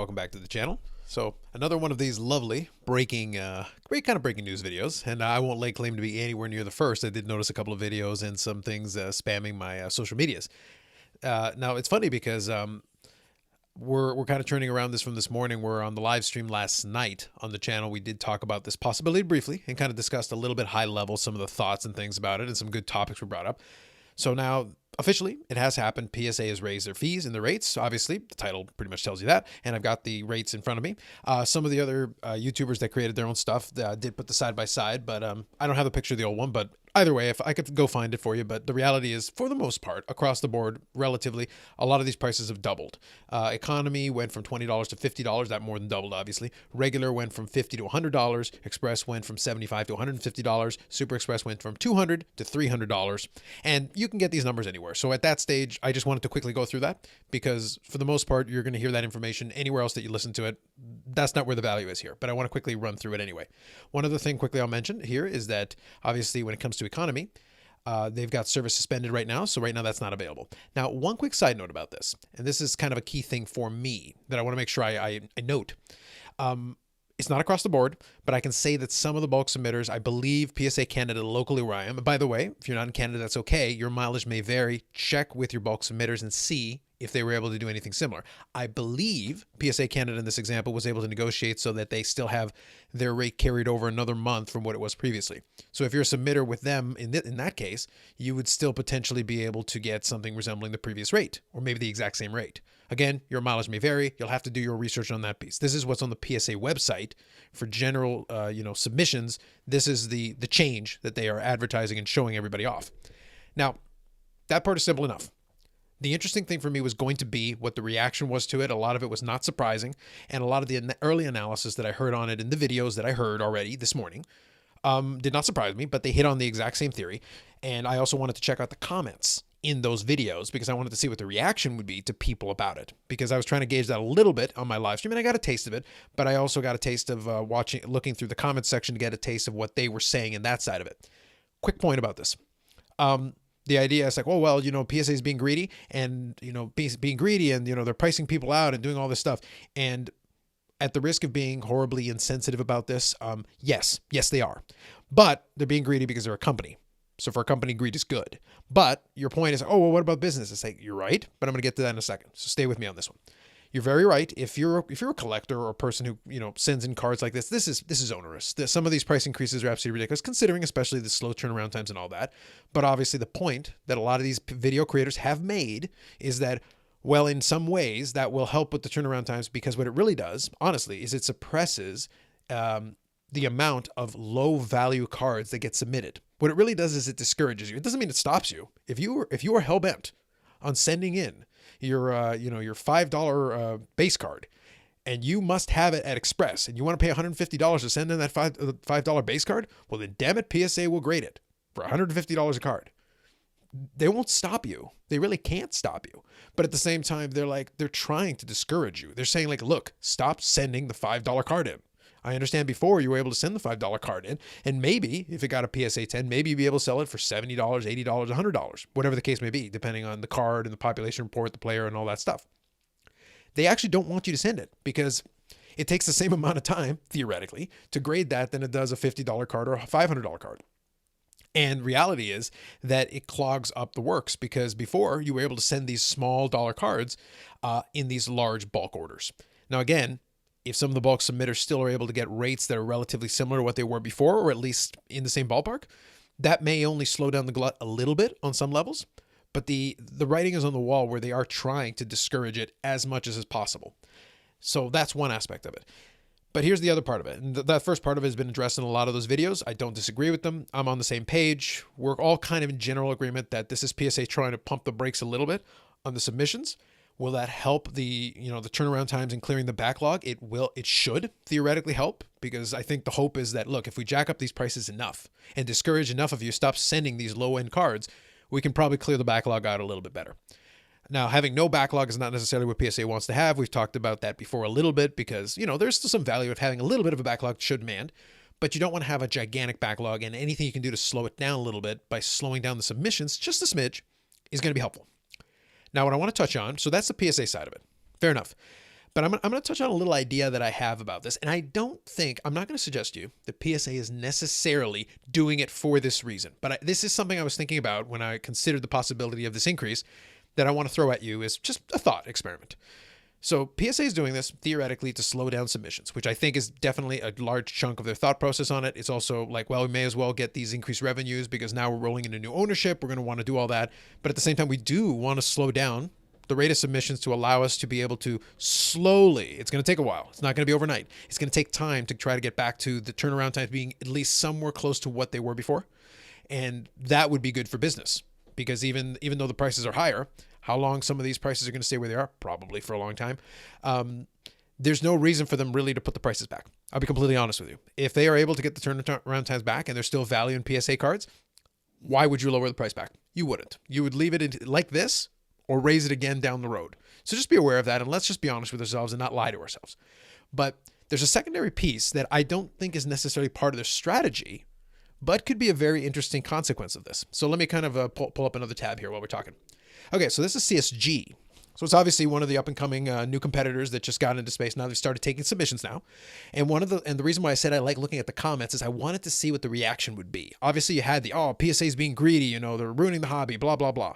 Welcome back to the channel. So another one of these lovely breaking, great kind of breaking news videos, and I won't lay claim to be anywhere near the first. I did notice a couple of videos and some things spamming my social medias. Now it's funny because we're kind of turning around this from this morning. We're on the live stream last night on the channel. We did talk about this possibility briefly and kind of discussed a little bit high level some of the thoughts and things about it, and some good topics were brought up. So now, officially, it has happened. PSA has raised their fees and the rates. Obviously, the title pretty much tells you that. And I've got the rates in front of me. Some of the other YouTubers that created their own stuff did put the side by side, but I don't have the picture of the old one. But either way, if I could go find it for you. But the reality is, for the most part, across the board, relatively, a lot of these prices have doubled. Economy went from $20 to $50. That more than doubled, obviously. Regular went from $50 to $100. Express went from $75 to $150. Super Express went from $200 to $300. And you can get these numbers anywhere. So at that stage, I just wanted to quickly go through that because for the most part, you're going to hear that information anywhere else that you listen to it. That's not where the value is here, but I want to quickly run through it anyway. One other thing quickly I'll mention here is that obviously when it comes to economy, they've got service suspended right now. So right now that's not available. Now, one quick side note about this, and this is kind of a key thing for me that I want to make sure I note. It's not across the board, but I can say that some of the bulk submitters, I believe PSA Canada locally where I am. And by the way, if you're not in Canada, that's okay. Your mileage may vary. Check with your bulk submitters and see if they were able to do anything similar. I believe PSA Canada in this example was able to negotiate so that they still have their rate carried over another month from what it was previously. So if you're a submitter with them in that case, you would still potentially be able to get something resembling the previous rate or maybe the exact same rate. Again, your mileage may vary. You'll have to do your research on that piece. This is what's on the PSA website for general, submissions. This is the change that they are advertising and showing everybody off. Now, that part is simple enough. The interesting thing for me was going to be what the reaction was to it. A lot of it was not surprising, and a lot of the early analysis that I heard on it in the videos that I heard already this morning did not surprise me, but they hit on the exact same theory. And I also wanted to check out the comments in those videos because I wanted to see what the reaction would be to people about it, because I was trying to gauge that a little bit on my live stream and I got a taste of it, but I also got a taste of looking through the comments section to get a taste of what they were saying in that side of it. Quick point about this. The idea is like, oh, well, PSA is being greedy and, being greedy and, they're pricing people out and doing all this stuff. And at the risk of being horribly insensitive about this, yes, they are. But they're being greedy because they're a company. So for a company, greed is good. But your point is, oh, well, what about business? It's like, you're right, but I'm going to get to that in a second. So stay with me on this one. You're very right. If you're a collector or a person who, sends in cards like this is onerous. Some of these price increases are absolutely ridiculous, considering especially the slow turnaround times and all that. But obviously the point that a lot of these video creators have made is that, well, in some ways that will help with the turnaround times, because what it really does, honestly, is it suppresses the amount of low value cards that get submitted. What it really does is it discourages you. It doesn't mean it stops you. If you are hell bent on sending in your $5 base card, and you must have it at Express, and you want to pay $150 to send in that $5 base card, well then damn it, PSA will grade it for $150 a card. They won't stop you. They really can't stop you. But at the same time, they're trying to discourage you. They're saying like, look, stop sending the $5 card in. I understand before you were able to send the $5 card in, and maybe if it got a PSA 10, maybe you'd be able to sell it for $70, $80, $100, whatever the case may be, depending on the card and the population report, the player, and all that stuff. They actually don't want you to send it because it takes the same amount of time, theoretically, to grade that than it does a $50 card or a $500 card. And reality is that it clogs up the works, because before you were able to send these small dollar cards in these large bulk orders. Now, again, if some of the bulk submitters still are able to get rates that are relatively similar to what they were before, or at least in the same ballpark, that may only slow down the glut a little bit on some levels. But the writing is on the wall where they are trying to discourage it as much as is possible. So that's one aspect of it. But here's the other part of it. And that first part of it has been addressed in a lot of those videos. I don't disagree with them. I'm on the same page. We're all kind of in general agreement that this is PSA trying to pump the brakes a little bit on the submissions. Will that help the turnaround times and clearing the backlog? It should theoretically help, because I think the hope is that, look, if we jack up these prices enough and discourage enough of you stop sending these low end cards, we can probably clear the backlog out a little bit better. Now, having no backlog is not necessarily what PSA wants to have. We've talked about that before a little bit, because, there's still some value of having a little bit of a backlog should demand, but you don't want to have a gigantic backlog, and anything you can do to slow it down a little bit by slowing down the submissions just a smidge is going to be helpful. Now, what I want to touch on, so that's the PSA side of it. Fair enough. But I'm going to touch on a little idea that I have about this. And I'm not going to suggest to you that PSA is necessarily doing it for this reason. But this is something I was thinking about when I considered the possibility of this increase that I want to throw at you as just a thought experiment. So PSA is doing this theoretically to slow down submissions, which I think is definitely a large chunk of their thought process on it. It's also like, well, we may as well get these increased revenues because now we're rolling into new ownership. We're going to want to do all that. But at the same time, we do want to slow down the rate of submissions to allow us to be able to slowly, it's going to take a while. It's not going to be overnight. It's going to take time to try to get back to the turnaround times being at least somewhere close to what they were before. And that would be good for business because even though the prices are higher, how long some of these prices are going to stay where they are? Probably for a long time. There's no reason for them really to put the prices back. I'll be completely honest with you. If they are able to get the turnaround times back and there's still value in PSA cards, why would you lower the price back? You wouldn't. You would leave it like this or raise it again down the road. So just be aware of that and let's just be honest with ourselves and not lie to ourselves. But there's a secondary piece that I don't think is necessarily part of their strategy, but could be a very interesting consequence of this. So let me kind of pull up another tab here while we're talking. Okay, so this is CSG. So it's obviously one of the up-and-coming new competitors that just got into space. Now they've started taking submissions now. And the reason why I said I like looking at the comments is I wanted to see what the reaction would be. Obviously you had PSA is being greedy, they're ruining the hobby, blah, blah, blah.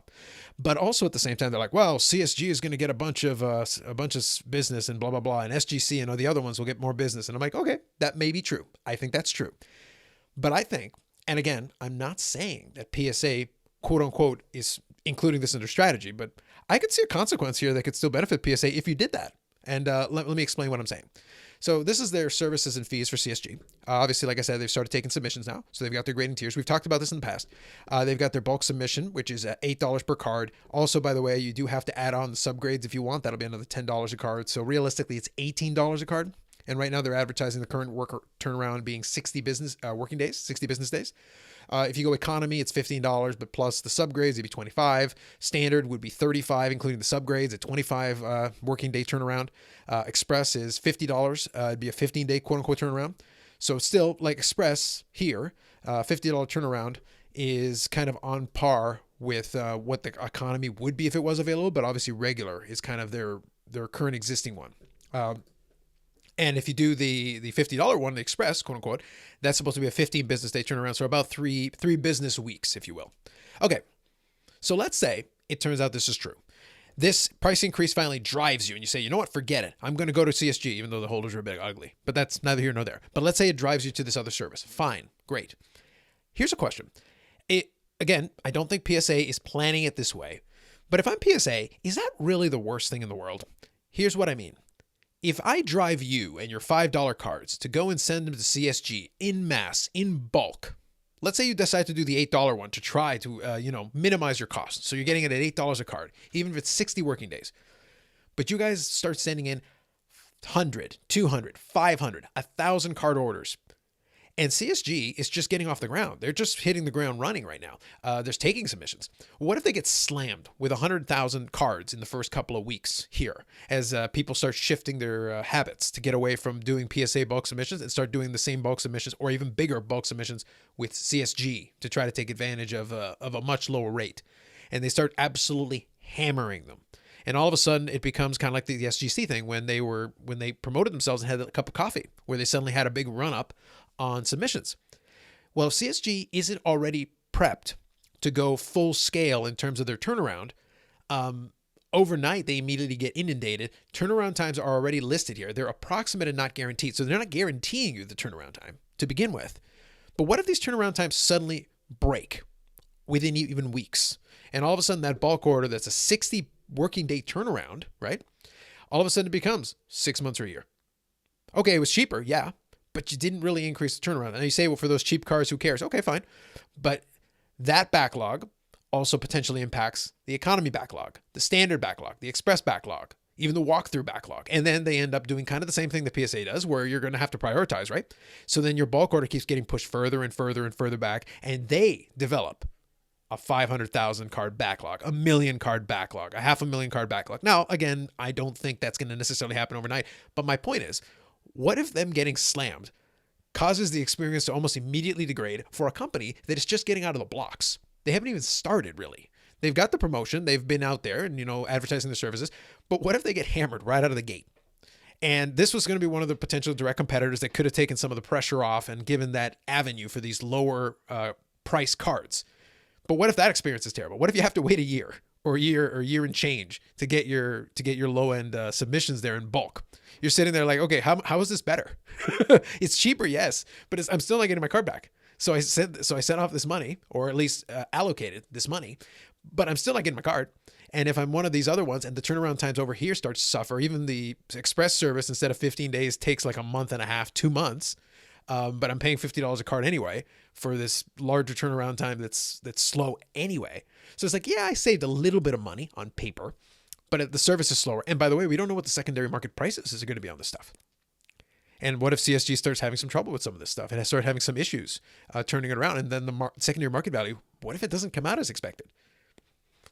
But also at the same time, they're like, well, CSG is going to get a bunch of business and blah, blah, blah. And SGC and all the other ones will get more business. And I'm like, okay, that may be true. I think that's true. But I think, and again, I'm not saying that PSA, quote unquote, is including this in their strategy, but I could see a consequence here that could still benefit PSA if you did that. And let me explain what I'm saying. So this is their services and fees for CSG. Obviously, like I said, they've started taking submissions now. So they've got their grading tiers. We've talked about this in the past. They've got their bulk submission, which is $8 per card. Also, by the way, you do have to add on the subgrades if you want. That'll be another $10 a card. So realistically, it's $18 a card. And right now they're advertising the current turnaround being 60 business days. If you go economy, it's $15, but plus the subgrades, it'd be 25. Standard would be 35, including the subgrades at 25 working day turnaround. Express is $50. It'd be a 15-day quote unquote turnaround. So still like Express here, $50 turnaround is kind of on par with what the economy would be if it was available, but obviously regular is kind of their current existing one. And if you do the $50 one, the Express, quote unquote, that's supposed to be a 15 business day turnaround. So about three business weeks, if you will. Okay. So let's say it turns out this is true. This price increase finally drives you and you say, you know what, forget it. I'm going to go to CSG, even though the holders are a bit ugly, but that's neither here nor there. But let's say it drives you to this other service. Fine. Great. Here's a question. Again, I don't think PSA is planning it this way, but if I'm PSA, is that really the worst thing in the world? Here's what I mean. If I drive you and your $5 cards to go and send them to CSG in mass, in bulk, let's say you decide to do the $8 one to try to, minimize your costs. So you're getting it at $8 a card, even if it's 60 working days. But you guys start sending in 100, 200, 500, 1,000 card orders. And CSG is just getting off the ground. They're just hitting the ground running right now. There's taking submissions. What if they get slammed with 100,000 cards in the first couple of weeks here as people start shifting their habits to get away from doing PSA bulk submissions and start doing the same bulk submissions or even bigger bulk submissions with CSG to try to take advantage of a much lower rate. And they start absolutely hammering them. And all of a sudden, it becomes kind of like the SGC thing when they promoted themselves and had a cup of coffee, where they suddenly had a big run up on submissions. Well, if CSG isn't already prepped to go full scale in terms of their turnaround, overnight they immediately get inundated. Turnaround times are already listed here. They're approximate and not guaranteed. So they're not guaranteeing you the turnaround time to begin with. But what if these turnaround times suddenly break within even weeks? And all of a sudden that bulk order that's a 60 working day turnaround, right? All of a sudden it becomes 6 months or a year. Okay, it was cheaper, yeah, but you didn't really increase the turnaround. And you say, well, for those cheap cars, who cares? Okay, fine. But that backlog also potentially impacts the economy backlog, the standard backlog, the express backlog, even the walkthrough backlog. And then they end up doing kind of the same thing the PSA does, where you're going to have to prioritize, right? So then your bulk order keeps getting pushed further and further and further back, and they develop a 500,000 card backlog, a 1 million card backlog, a 500,000 card backlog. Now, again, I don't think that's going to necessarily happen overnight, but my point is, what if them getting slammed causes the experience to almost immediately degrade for a company that is just getting out of the blocks? They haven't even started, really. They've got the promotion. They've been out there and, advertising their services. But what if they get hammered right out of the gate? And this was going to be one of the potential direct competitors that could have taken some of the pressure off and given that avenue for these lower price cards. But what if that experience is terrible? What if you have to wait a year or a year and change to get your low end submissions there in bulk? You're sitting there like, okay, how is this better? It's cheaper, yes, but I'm still not getting my card back. So I sent off this money, or at least allocated this money, but I'm still not getting my card. And if I'm one of these other ones and the turnaround times over here starts to suffer, even the express service instead of 15 days takes like a month and a half, 2 months, but I'm paying $50 a card anyway for this larger turnaround time that's slow anyway. So it's like, yeah, I saved a little bit of money on paper, but the service is slower. And by the way, we don't know what the secondary market prices are going to be on this stuff. And what if CSG starts having some trouble with some of this stuff and has started having some issues turning it around? And then the secondary market value, what if it doesn't come out as expected?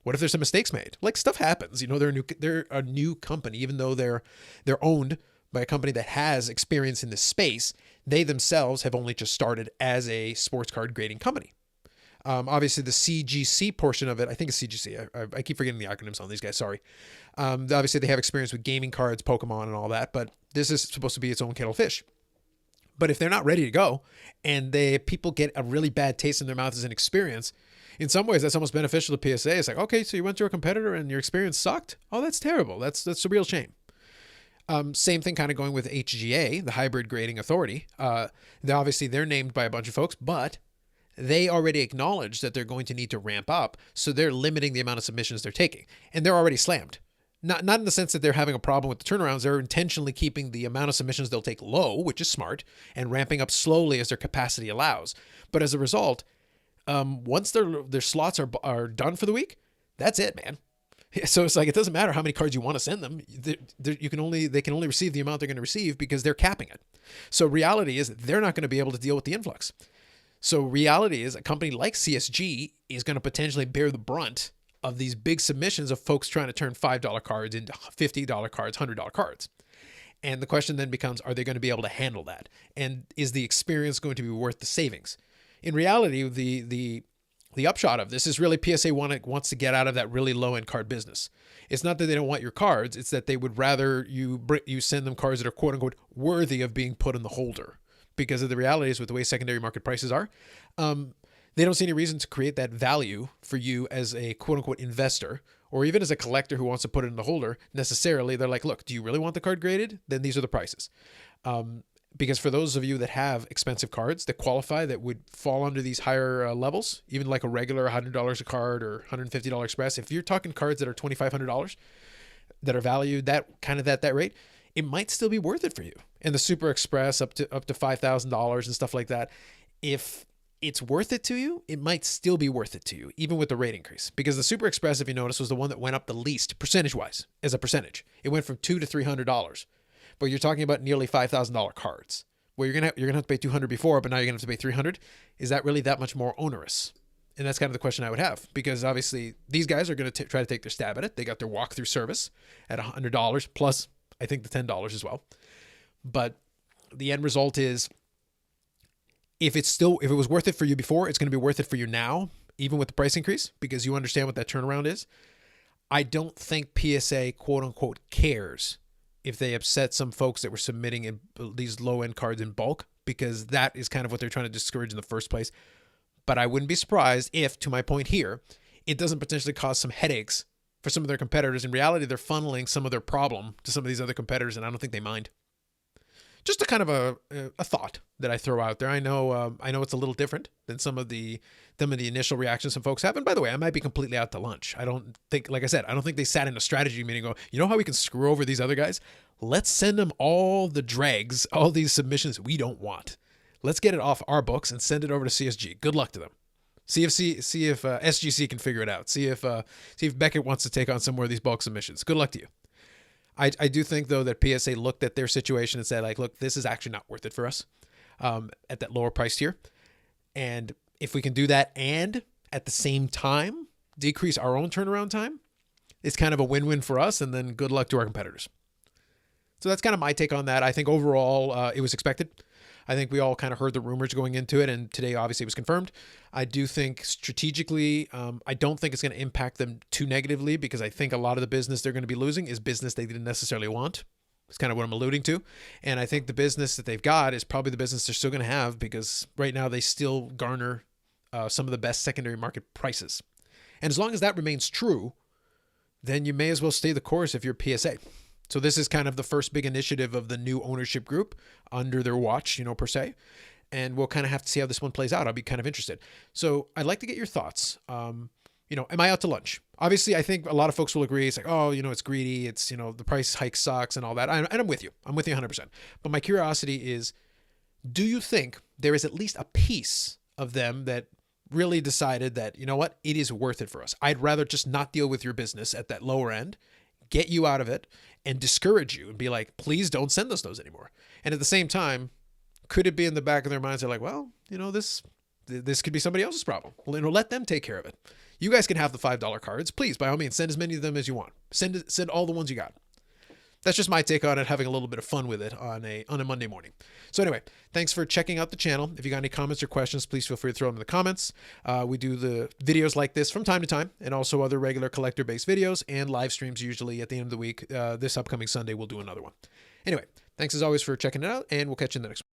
What if there's some mistakes made? Like, stuff happens. You know, they're a new company, even though they're owned by a company that has experience in this space. They themselves have only just started as a sports card grading company. Obviously, the CGC portion of it, I think it's CGC. I keep forgetting the acronyms on these guys. Sorry. Obviously, they have experience with gaming cards, Pokemon, and all that. But this is supposed to be its own kettle of fish. But if they're not ready to go, and people get a really bad taste in their mouth as an experience, in some ways that's almost beneficial to PSA. It's like, okay, so you went to a competitor and your experience sucked. Oh, that's terrible. That's a real shame. Same thing kind of going with HGA, the Hybrid Grading Authority. They're named by a bunch of folks, but they already acknowledge that they're going to need to ramp up, so they're limiting the amount of submissions they're taking, and they're already slammed. Not in the sense that they're having a problem with the turnarounds. They're intentionally keeping the amount of submissions they'll take low, which is smart, and ramping up slowly as their capacity allows. But as a result, once their slots are done for the week, that's it, man. So it's like, it doesn't matter how many cards you want to send them. They can only receive the amount they're going to receive because they're capping it. So reality is they're not going to be able to deal with the influx. So reality is a company like CSG is going to potentially bear the brunt of these big submissions of folks trying to turn $5 cards into $50 cards, $100 cards. And the question then becomes, are they going to be able to handle that? And is the experience going to be worth the savings? In reality, the upshot of this is really PSA wants to get out of that really low-end card business. It's not that they don't want your cards. It's that they would rather you send them cards that are quote-unquote worthy of being put in the holder. Because of the reality is with the way secondary market prices are, they don't see any reason to create that value for you as a quote-unquote investor, or even as a collector who wants to put it in the holder necessarily. They're like, look, do you really want the card graded? Then these are the prices. Because for those of you that have expensive cards that qualify, that would fall under these higher levels, even like a regular $100 a card or $150 express, if you're talking cards that are $2,500 that are valued that rate, it might still be worth it for you. And the Super Express up to $5,000 and stuff like that, if it's worth it to you, it might still be worth it to you, even with the rate increase. Because the Super Express, if you notice, was the one that went up the least percentage-wise as a percentage. It went from $200 to $300. But you're talking about nearly $5,000 cards. Well, you're gonna have to pay $200 before, but now you're gonna have to pay $300. Is that really that much more onerous? And that's kind of the question I would have, because obviously these guys are going to try to take their stab at it. They got their walkthrough service at $100 plus, I think, the $10 as well. But the end result is, if it was worth it for you before, it's going to be worth it for you now, even with the price increase, because you understand what that turnaround is. I don't think PSA quote unquote cares if they upset some folks that were submitting in these low-end cards in bulk, because that is kind of what they're trying to discourage in the first place. But I wouldn't be surprised if, to my point here, it doesn't potentially cause some headaches for some of their competitors. In reality, they're funneling some of their problem to some of these other competitors, and I don't think they mind. Just a kind of a thought that I throw out there. I know it's a little different than some of the initial reactions some folks have. And by the way, I might be completely out to lunch. I don't think, like I said, I don't think they sat in a strategy meeting and go, you know how we can screw over these other guys? Let's send them all the dregs, all these submissions we don't want. Let's get it off our books and send it over to CSG. Good luck to them. See if SGC can figure it out. See if Beckett wants to take on some more of these bulk submissions. Good luck to you. I do think, though, that PSA looked at their situation and said, like, look, this is actually not worth it for us at that lower price tier. And if we can do that and at the same time decrease our own turnaround time, it's kind of a win-win for us, and then good luck to our competitors. So that's kind of my take on that. I think overall it was expected. I think we all kind of heard the rumors going into it, and today obviously it was confirmed. I do think strategically, I don't think it's going to impact them too negatively, because I think a lot of the business they're going to be losing is business they didn't necessarily want. It's kind of what I'm alluding to. And I think the business that they've got is probably the business they're still going to have, because right now they still garner some of the best secondary market prices. And as long as that remains true, then you may as well stay the course if you're PSA. So this is kind of the first big initiative of the new ownership group under their watch, per se. And we'll kind of have to see how this one plays out. I'll be kind of interested. So I'd like to get your thoughts. Am I out to lunch? Obviously, I think a lot of folks will agree. It's like, oh, it's greedy. It's, the price hike sucks and all that. And I'm with you. I'm with you 100%. But my curiosity is, do you think there is at least a piece of them that really decided that, you know what, it is worth it for us? I'd rather just not deal with your business at that lower end, get you out of it, and discourage you and be like, please don't send us those anymore. And at the same time, could it be in the back of their minds? They're like, well, this could be somebody else's problem. Well, let them take care of it. You guys can have the $5 cards. Please, by all means, send as many of them as you want. Send all the ones you got. That's just my take on it, having a little bit of fun with it on a Monday morning. So anyway, thanks for checking out the channel. If you got any comments or questions, please feel free to throw them in the comments. We do the videos like this from time to time, and also other regular collector-based videos and live streams usually at the end of the week. This upcoming Sunday, we'll do another one. Anyway, thanks as always for checking it out, and we'll catch you in the next one.